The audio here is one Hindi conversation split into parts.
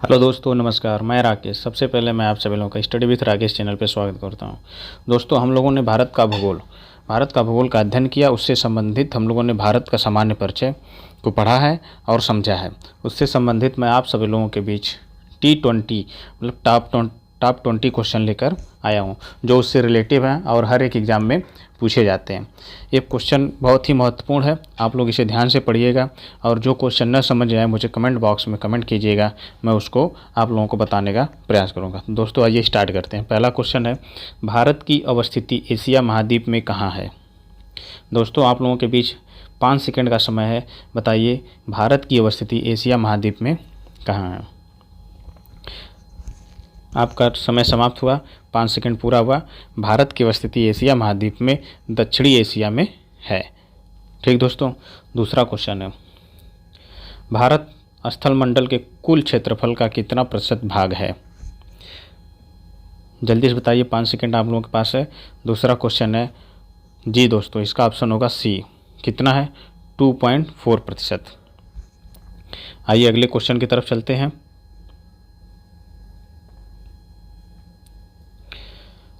हेलो दोस्तों, नमस्कार। मैं राकेश। सबसे पहले मैं आप सभी लोगों का स्टडी विथ राकेश चैनल पर स्वागत करता हूं। दोस्तों, हम लोगों ने भारत का भूगोल का अध्ययन किया। उससे संबंधित हम लोगों ने भारत का सामान्य परिचय को पढ़ा है और समझा है। उससे संबंधित मैं आप सभी लोगों के बीच T20 मतलब टॉप 20 क्वेश्चन लेकर आया हूं, जो उससे रिलेटिव हैं और हर एक एग्ज़ाम में पूछे जाते हैं। ये क्वेश्चन बहुत ही महत्वपूर्ण है, आप लोग इसे ध्यान से पढ़िएगा और जो क्वेश्चन न समझ आए मुझे कमेंट बॉक्स में कमेंट कीजिएगा, मैं उसको आप लोगों को बताने का प्रयास करूँगा। दोस्तों, आइए स्टार्ट करते हैं। पहला क्वेश्चन है, भारत की अवस्थिति एशिया महाद्वीप में कहाँ है? दोस्तों, आप लोगों के बीच 5 सेकंड का समय है। बताइए, भारत की अवस्थिति एशिया महाद्वीप में कहाँ है? आपका समय समाप्त हुआ, 5 सेकंड पूरा हुआ। भारत की अवस्थिति एशिया महाद्वीप में दक्षिणी एशिया में है। ठीक दोस्तों, दूसरा क्वेश्चन है, भारत स्थल मंडल के कुल क्षेत्रफल का कितना प्रतिशत भाग है? जल्दी से बताइए, 5 सेकंड आप लोगों के पास है। दूसरा क्वेश्चन है, जी दोस्तों, इसका ऑप्शन होगा सी। कितना है? 2.4%। आइए अगले क्वेश्चन की तरफ चलते हैं।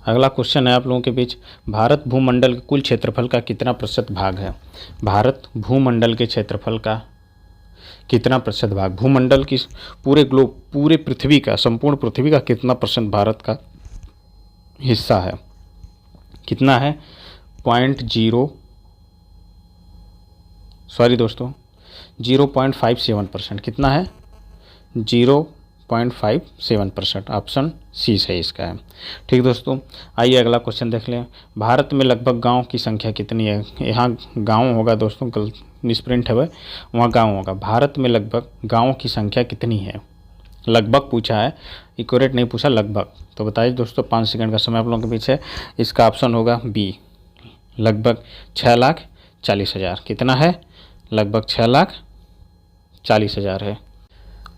अगला क्वेश्चन है आप लोगों के बीच, भारत भूमंडल के कुल क्षेत्रफल का कितना प्रतिशत भाग है? भारत भूमंडल के क्षेत्रफल का कितना प्रतिशत भाग, भूमंडल की पूरे ग्लोब, पूरे पृथ्वी का, संपूर्ण पृथ्वी का कितना परसेंट भारत का हिस्सा है? कितना है? 0.57%। कितना है? 0.57%। ऑप्शन सी सही इसका है। ठीक दोस्तों, आइए अगला क्वेश्चन देख लें। भारत में लगभग गांव की संख्या कितनी है? यहाँ गांव होगा दोस्तों, कल मिसप्रिंट है वहाँ गांव होगा। भारत में लगभग गाँव की संख्या कितनी है? लगभग पूछा है, इक्यूरेट नहीं पूछा, लगभग। तो बताइए दोस्तों, 5 सेकंड का समय आप लोगों के पीछे। इसका ऑप्शन होगा बी, लगभग 6,40,000। कितना है? लगभग 6,40,000 है।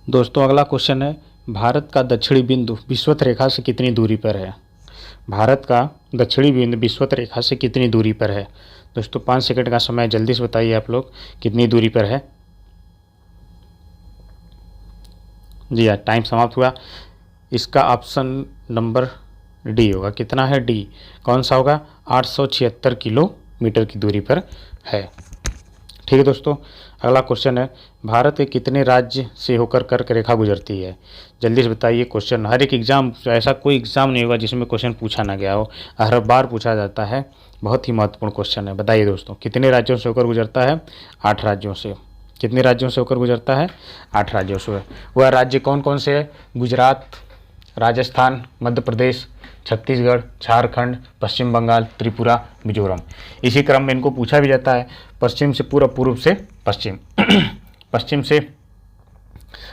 दोस्तों, अगला क्वेश्चन है, भारत का दक्षिणी बिंदु विषुवत रेखा से कितनी दूरी पर है? भारत का दक्षिणी बिंदु विषुवत रेखा से कितनी दूरी पर है? दोस्तों, 5 सेकंड का समय, जल्दी से बताइए आप लोग कितनी दूरी पर है। जी हाँ, टाइम समाप्त हुआ। इसका ऑप्शन नंबर डी होगा। कितना है? डी। कौन सा होगा? 876 किलोमीटर की दूरी पर है। ठीक है दोस्तों, अगला क्वेश्चन है, भारत के कितने राज्य से होकर कर्क रेखा गुजरती है? जल्दी से बताइए। क्वेश्चन हर एक एग्जाम, ऐसा कोई एग्जाम नहीं होगा जिसमें क्वेश्चन पूछा ना गया हो, हर बार पूछा जाता है। बहुत ही महत्वपूर्ण क्वेश्चन है। बताइए दोस्तों, कितने राज्यों से होकर गुजरता है? 8 राज्यों से। कितने राज्यों से होकर गुजरता है? 8 राज्यों से। वह राज्य कौन कौन से है? गुजरात, राजस्थान, मध्य प्रदेश, छत्तीसगढ़, झारखंड, पश्चिम बंगाल, त्रिपुरा, मिजोरम। इसी क्रम में इनको पूछा भी जाता है, पश्चिम से पूर्व, पूर्व से पश्चिम। पश्चिम से,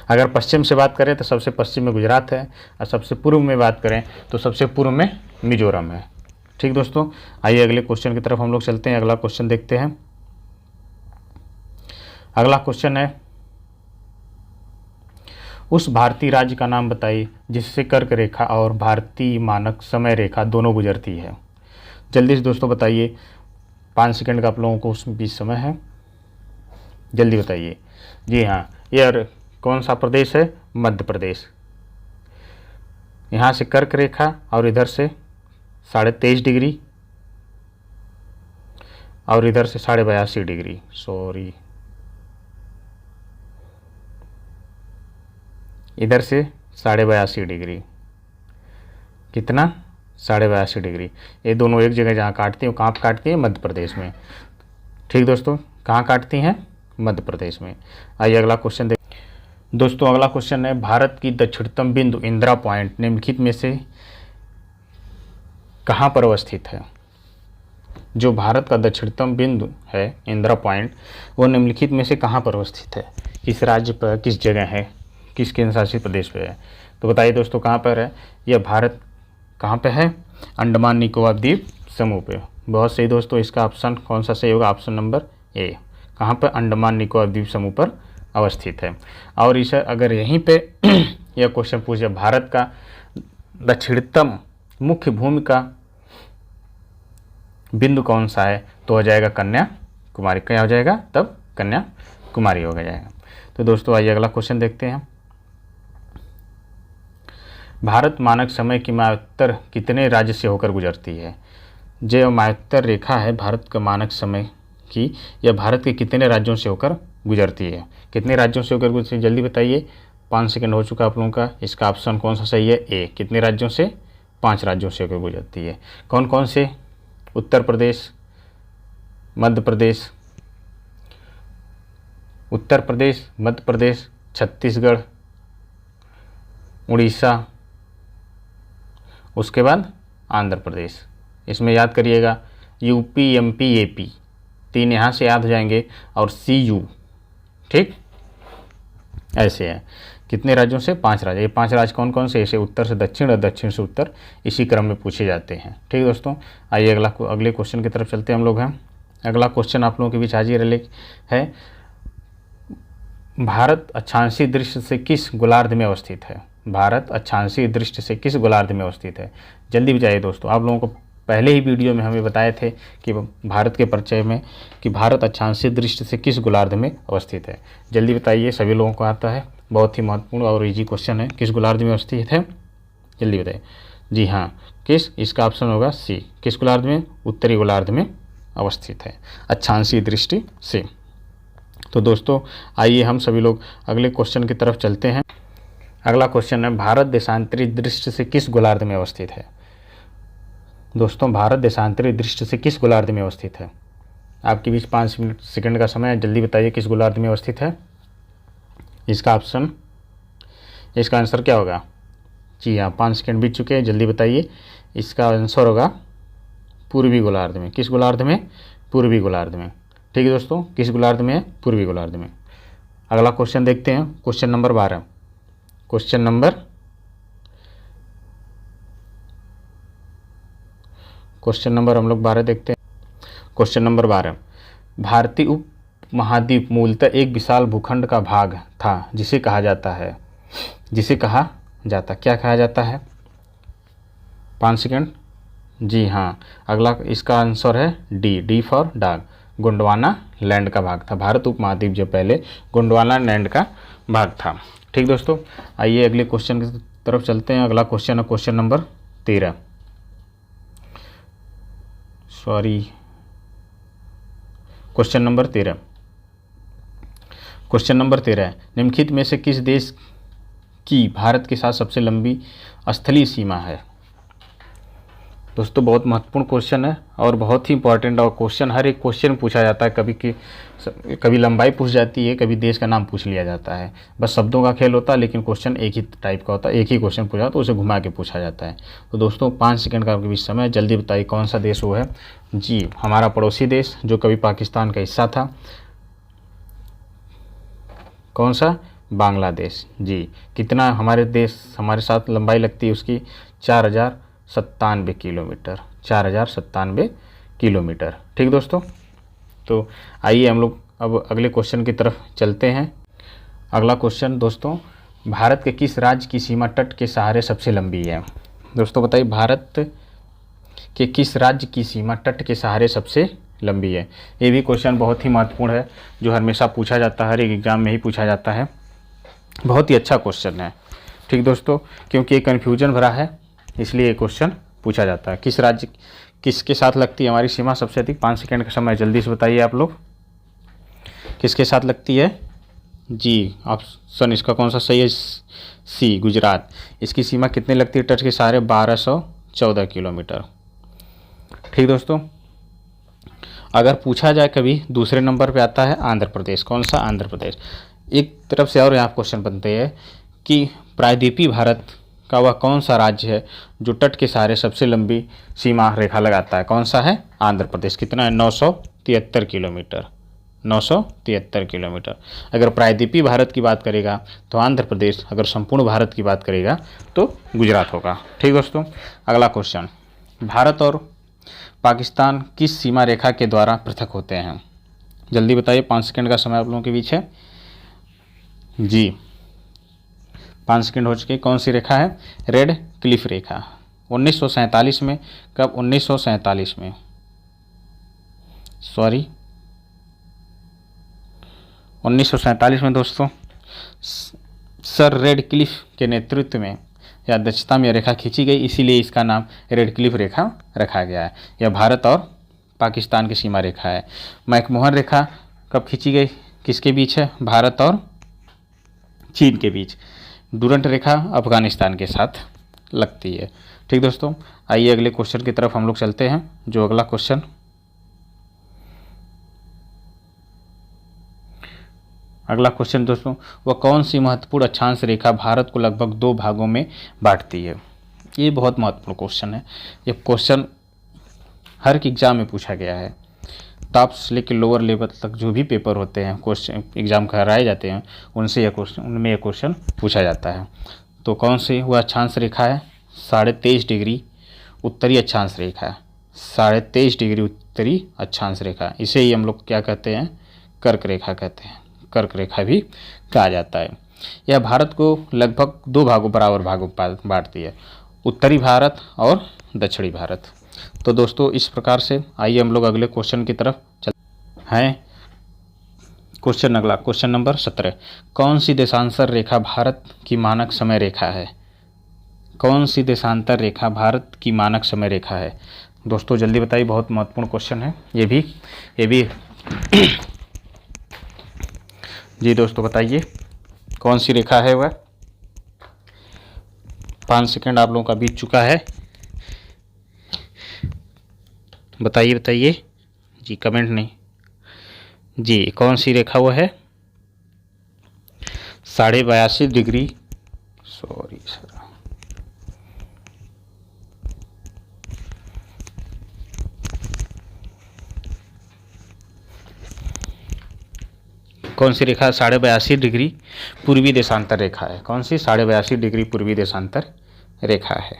अगर पश्चिम से बात करें तो सबसे पश्चिम में गुजरात है, और सबसे पूर्व में बात करें तो सबसे पूर्व में मिजोरम है। ठीक दोस्तों, आइए अगले क्वेश्चन की तरफ हम लोग चलते हैं। अगला क्वेश्चन देखते हैं। अगला क्वेश्चन है, उस भारतीय राज्य का नाम बताइए जिससे कर्क रेखा और भारतीय मानक समय रेखा दोनों गुजरती है। जल्दी से दोस्तों बताइए, 5 सेकंड का आप लोगों को उसमें बीच समय है, जल्दी बताइए। जी हाँ, यह कौन सा प्रदेश है? मध्य प्रदेश। यहाँ से कर्क रेखा और इधर से 23.5 डिग्री और इधर से 82.5 डिग्री, सॉरी, इधर से 82.5 डिग्री। कितना? 82.5 डिग्री। ये दोनों एक जगह जहाँ काटती हैं, वो कहाँ काटती है? मध्य प्रदेश में। ठीक दोस्तों, कहाँ काटती हैं? मध्य प्रदेश में। आइए अगला क्वेश्चन देख। दोस्तों, अगला क्वेश्चन है, भारत की दक्षिणतम बिंदु इंदिरा पॉइंट निम्नलिखित में से कहाँ पर अवस्थित है? जो भारत का दक्षिणतम बिंदु है इंदिरा पॉइंट, वो निम्नलिखित में से कहाँ पर अवस्थित है? किस राज्य पर, किस जगह है, किस केंद्र शासित प्रदेश पे है? तो बताइए दोस्तों, कहाँ पर है यह? भारत कहाँ पे है? अंडमान निकोबार द्वीप समूह पे। बहुत सही दोस्तों, इसका ऑप्शन कौन सा सही होगा? Option number A. कहाँ पर? अंडमान निकोबार द्वीप समूह पर अवस्थित है। और इसे अगर यहीं पे यह क्वेश्चन पूछे, भारत का दक्षिणतम मुख्य भूमि का बिंदु कौन सा है, तो हो जाएगा कन्याकुमारी। क्या हो जाएगा तब? कन्याकुमारी हो जाएगा। तो दोस्तों, आइए अगला क्वेश्चन देखते हैं। भारत मानक समय की मायोत्तर कितने राज्य से होकर गुजरती है? जो मायोत्तर रेखा है भारत का मानक समय की, यह भारत के कितने राज्यों से होकर गुजरती है? कितने राज्यों से होकर गुजरती है जल्दी बताइए। 5 सेकंड हो चुका आप लोगों का। इसका ऑप्शन कौन सा सही है? ए। कितने राज्यों से? 5 राज्यों से होकर गुजरती है। कौन कौन से? उत्तर प्रदेश, मध्य प्रदेश, उत्तर प्रदेश, मध्य प्रदेश, छत्तीसगढ़, उड़ीसा, उसके बाद आंध्र प्रदेश। इसमें याद करिएगा यूपी, एमपी, एपी, 3 यहाँ से याद हो जाएंगे और सीयू, ठीक, ऐसे है। कितने राज्यों से? 5 राज्य। ये 5 राज्य कौन कौन से? ऐसे उत्तर से दक्षिण और दक्षिण से उत्तर, इसी क्रम में पूछे जाते हैं। ठीक दोस्तों, आइए अगले क्वेश्चन की तरफ चलते हैं हम लोग हैं। अगला क्वेश्चन आप लोगों के बीच हाजिर है। भारत अक्षांशीय दृष्टि से किस गोलार्ध में अवस्थित है? भारत अक्षांशीय दृष्टि से किस गोलार्ध में अवस्थित है? जल्दी बताइए दोस्तों। आप लोगों को पहले ही वीडियो में हमें बताए थे कि भारत के परिचय में कि भारत अक्षांशीय दृष्टि से किस गोलार्ध में अवस्थित है। जल्दी बताइए, सभी लोगों को आता है, बहुत ही महत्वपूर्ण और इजी क्वेश्चन है। किस गोलार्ध में अवस्थित है? जल्दी बताइए। जी हाँ, किस? इसका ऑप्शन होगा सी। किस गोलार्ध में? उत्तरी गोलार्ध में अवस्थित है अक्षांशीय दृष्टि से। तो दोस्तों आइए हम सभी लोग अगले क्वेश्चन की तरफ चलते हैं। अगला क्वेश्चन है, भारत देशांतरी दृष्टि से किस गोलार्ध में अवस्थित है? दोस्तों भारत देशांतरी दृष्टि से किस गोलार्ध में अवस्थित है? आपके बीच 5 सेकंड का समय है, जल्दी बताइए किस गोलार्ध में अवस्थित है। इसका आंसर क्या होगा? जी हाँ, 5 सेकंड बीत चुके हैं, जल्दी बताइए। इसका आंसर होगा पूर्वी गोलार्ध में। किस गोलार्ध में? पूर्वी गोलार्ध में। ठीक है दोस्तों, किस गोलार्ध में है? पूर्वी गोलार्ध में। अगला क्वेश्चन देखते हैं, क्वेश्चन नंबर 12। क्वेश्चन नंबर हम लोग 12 देखते हैं। क्वेश्चन नंबर 12, भारतीय उपमहाद्वीप मूलतः एक विशाल भूखंड का भाग था जिसे कहा जाता है। क्या कहा जाता है? 5 सेकंड। जी हाँ, अगला इसका आंसर है D for dog. Gondwana land का भाग था। भारत उपमहाद्वीप जो पहले गोंडवाना लैंड का भाग था। ठीक दोस्तों, आइए अगले क्वेश्चन की तरफ चलते हैं। अगला क्वेश्चन है क्वेश्चन नंबर 13। क्वेश्चन नंबर 13 है, निम्नलिखित में से किस देश की भारत के साथ सबसे लंबी स्थलीय सीमा है? दोस्तों बहुत महत्वपूर्ण क्वेश्चन है और बहुत ही इंपॉर्टेंट और क्वेश्चन हर एक क्वेश्चन पूछा जाता है। कभी लंबाई पूछ जाती है, कभी देश का नाम पूछ लिया जाता है। बस शब्दों का खेल होता है, लेकिन क्वेश्चन एक ही टाइप का होता है। एक ही क्वेश्चन पूछा तो उसे घुमा के पूछा जाता है। तो दोस्तों 5 सेकंड का आपके बीच समय, जल्दी बताइए कौन सा देश वो है। जी, हमारा पड़ोसी देश जो कभी पाकिस्तान का हिस्सा था। कौन सा? बांग्लादेश। जी, कितना हमारे साथ लंबाई लगती है उसकी? 4097 किलोमीटर। 4097 किलोमीटर। ठीक दोस्तों, तो आइए हम लोग अब अगले क्वेश्चन की तरफ चलते हैं। अगला क्वेश्चन दोस्तों, भारत के किस राज्य की सीमा तट के सहारे सबसे लंबी है? दोस्तों बताइए, भारत के किस राज्य की सीमा तट के सहारे सबसे लंबी है? ये भी क्वेश्चन बहुत ही महत्वपूर्ण है, जो हमेशा पूछा जाता है, हर एक एग्जाम में ही पूछा जाता है। बहुत ही अच्छा क्वेश्चन है। ठीक दोस्तों, क्योंकि ये कन्फ्यूजन भरा है, इसलिए ये क्वेश्चन पूछा जाता है। किस राज्य किसके साथ लगती है हमारी सीमा सबसे अधिक? 5 सेकंड का समय, जल्दी से बताइए आप लोग किसके साथ लगती है। जी, ऑप्शन इसका कौन सा सही है? सी, गुजरात। इसकी सीमा कितने लगती है तट के सहारे? 1214 किलोमीटर। ठीक दोस्तों, अगर पूछा जाए कभी, दूसरे नंबर पे आता है आंध्र प्रदेश। कौन सा? आंध्र प्रदेश। एक तरफ से और यहाँ क्वेश्चन बनते हैं कि प्रायद्वीपीय भारत का वह कौन सा राज्य है जो तट के सहारे सबसे लंबी सीमा रेखा लगाता है? कौन सा है? आंध्र प्रदेश। कितना है? 973 किलोमीटर। 973 किलोमीटर। अगर प्रायद्वीपीय भारत की बात करेगा तो आंध्र प्रदेश, अगर संपूर्ण भारत की बात करेगा तो गुजरात होगा। ठीक दोस्तों, अगला क्वेश्चन, भारत और पाकिस्तान किस सीमा रेखा के द्वारा पृथक होते हैं? जल्दी बताइए, 5 सेकंड का समय आप लोगों के बीच है। जी, 5 सेकंड हो चुके। कौन सी रेखा है? रेड क्लिफ रेखा। 1947 में। कब? 1947 में। 1947 में दोस्तों सर रेड क्लिफ के नेतृत्व में या दक्षता में यह रेखा खींची गई, इसीलिए इसका नाम रेड क्लिफ रेखा रखा गया है। यह भारत और पाकिस्तान की सीमा रेखा है। मैकमोहन रेखा कब खींची गई, किसके बीच है, भारत और चीन के बीच। डुरंट रेखा अफगानिस्तान के साथ लगती है। ठीक दोस्तों, आइए अगले क्वेश्चन की तरफ हम लोग चलते हैं। जो अगला क्वेश्चन, दोस्तों, वह कौन सी महत्वपूर्ण अक्षांश रेखा भारत को लगभग 2 भागों में बांटती है। ये बहुत महत्वपूर्ण क्वेश्चन है। ये क्वेश्चन हर एक एग्जाम में पूछा गया है। टॉप से लेकर लोअर लेवल तक जो भी पेपर होते हैं, क्वेश्चन एग्जाम कराए जाते हैं, उनमें यह क्वेश्चन पूछा जाता है। तो कौन सी वह अक्षांश रेखा है, 23.5 डिग्री उत्तरी अक्षांश रेखा, 23.5 डिग्री उत्तरी अक्षांश रेखा। इसे ही हम लोग क्या कहते हैं, कर्क रेखा कहते हैं। कर्क रेखा भी कहा जाता है। यह भारत को लगभग 2 भागों बराबर भागों बांटती है, उत्तरी भारत और दक्षिणी भारत। तो दोस्तों इस प्रकार से आइए हम लोग अगले क्वेश्चन की तरफ चलते हैं। क्वेश्चन नंबर 17, कौन सी देशांतर रेखा भारत की मानक समय रेखा है। कौन सी देशांतर रेखा भारत की मानक समय रेखा है। दोस्तों जल्दी बताइए, बहुत महत्वपूर्ण क्वेश्चन है ये भी जी दोस्तों बताइए कौन सी रेखा है वह। 5 सेकंड आप लोगों का बीत चुका है। बताइए जी, कमेंट नहीं जी, कौन सी रेखा वो है। 82.5 डिग्री, सॉरी सर, कौन सी रेखा 82.5 डिग्री पूर्वी देशांतर रेखा है। कौन सी 82.5 डिग्री पूर्वी देशांतर रेखा है।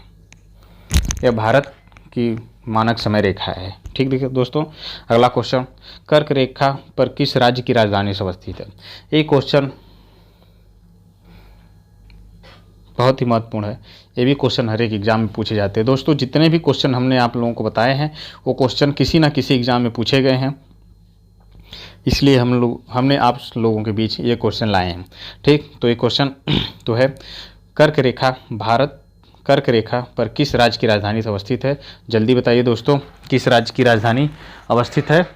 यह भारत की मानक समय रेखा है। ठीक देखिए दोस्तों, अगला क्वेश्चन, कर्क रेखा पर किस राज्य की राजधानी अवस्थित है। ये क्वेश्चन बहुत ही महत्वपूर्ण है। ये भी क्वेश्चन हर एक एग्जाम में पूछे जाते हैं। दोस्तों जितने भी क्वेश्चन हमने आप लोगों को बताए हैं वो क्वेश्चन किसी ना किसी एग्जाम में पूछे गए हैं, इसलिए हमने आप लोगों के बीच ये क्वेश्चन लाए हैं। ठीक, तो ये क्वेश्चन तो है, कर्क रेखा पर किस राज्य की राजधानी अवस्थित है। जल्दी बताइए दोस्तों, किस राज्य की राजधानी अवस्थित है।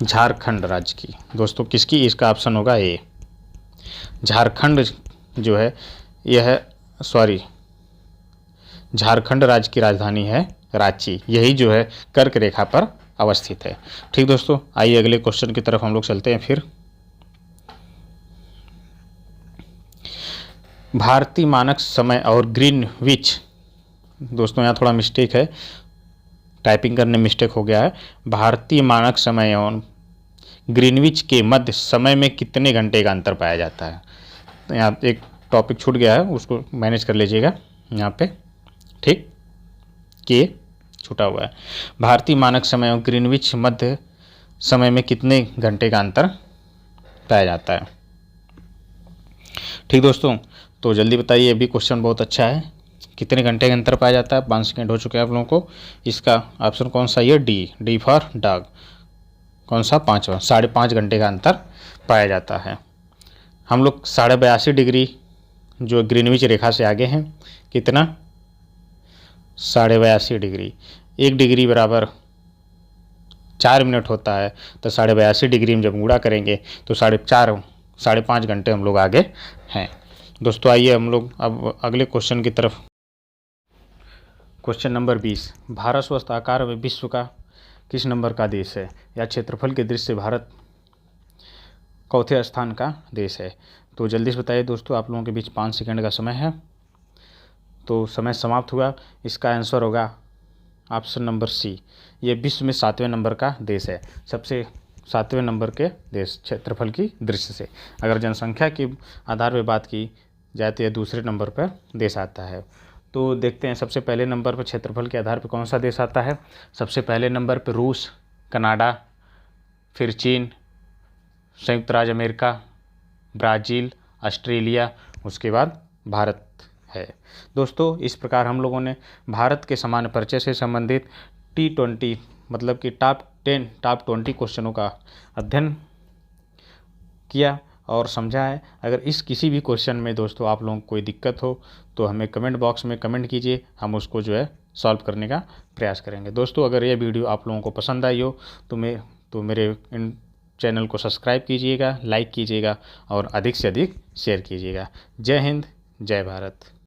झारखंड राज्य की। दोस्तों किसकी, इसका ऑप्शन होगा ए। झारखंड जो है झारखंड राज्य की राजधानी है रांची। यही जो है कर्क रेखा पर अवस्थित है। ठीक दोस्तों, आइए अगले क्वेश्चन की तरफ हम लोग चलते हैं। फिर भारतीय मानक समय और ग्रीनविच, दोस्तों यहाँ थोड़ा मिस्टेक है, टाइपिंग करने में मिस्टेक हो गया है। भारतीय मानक समय और ग्रीनविच के मध्य समय में कितने घंटे का अंतर पाया जाता है। तो यहाँ एक टॉपिक छूट गया है, उसको मैनेज कर लीजिएगा यहाँ पे। ठीक, के छूटा हुआ है। भारतीय मानक समय और ग्रीनविच मध्य समय में कितने घंटे का अंतर पाया जाता है। ठीक दोस्तों, तो जल्दी बताइए, ये भी क्वेश्चन बहुत अच्छा है। कितने घंटे का अंतर पाया जाता है। 5 सेकेंड हो चुके हैं आप लोगों को। इसका ऑप्शन कौन सा, ये डी फॉर डॉग। कौन सा, 5वां। 5.5 घंटे का अंतर पाया जाता है। हम लोग 82.5 डिग्री जो ग्रीनविच रेखा से आगे हैं, कितना, 82.5 डिग्री। 1 डिग्री बराबर 4 मिनट होता है, तो 82.5 डिग्री में जब गुणा करेंगे तो 5.5 घंटे हम लोग आगे हैं। दोस्तों आइए हम लोग अब अगले क्वेश्चन की तरफ। क्वेश्चन नंबर 20, भारत स्वस्थ आकार में विश्व का किस नंबर का देश है, या क्षेत्रफल के दृष्टि से भारत चौथे स्थान का देश है। तो जल्दी से बताइए दोस्तों, आप लोगों के बीच 5 सेकंड का समय है। तो समय समाप्त हुआ। इसका आंसर होगा ऑप्शन नंबर सी। ये विश्व में 7वें नंबर का देश है, सबसे 7वें नंबर के देश क्षेत्रफल की दृष्टि से। अगर जनसंख्या के आधार पर बात की जाए तो यह दूसरे नंबर पर देश आता है। तो देखते हैं सबसे पहले नंबर पर क्षेत्रफल के आधार पर कौन सा देश आता है। सबसे पहले नंबर पर रूस, कनाडा, फिर चीन, संयुक्त राज्य अमेरिका, ब्राज़ील, ऑस्ट्रेलिया, उसके बाद भारत है। दोस्तों इस प्रकार हम लोगों ने भारत के सामान्य परिचय से संबंधित T20 मतलब कि टॉप 20 क्वेश्चनों का अध्ययन किया और समझा है। अगर इस किसी भी क्वेश्चन में दोस्तों आप लोगों को कोई दिक्कत हो तो हमें कमेंट बॉक्स में कमेंट कीजिए, हम उसको जो है सॉल्व करने का प्रयास करेंगे। दोस्तों अगर ये वीडियो आप लोगों को पसंद आई हो तो मेरे इन चैनल को सब्सक्राइब कीजिएगा, लाइक कीजिएगा और अधिक से अधिक शेयर कीजिएगा। जय हिंद, जय भारत।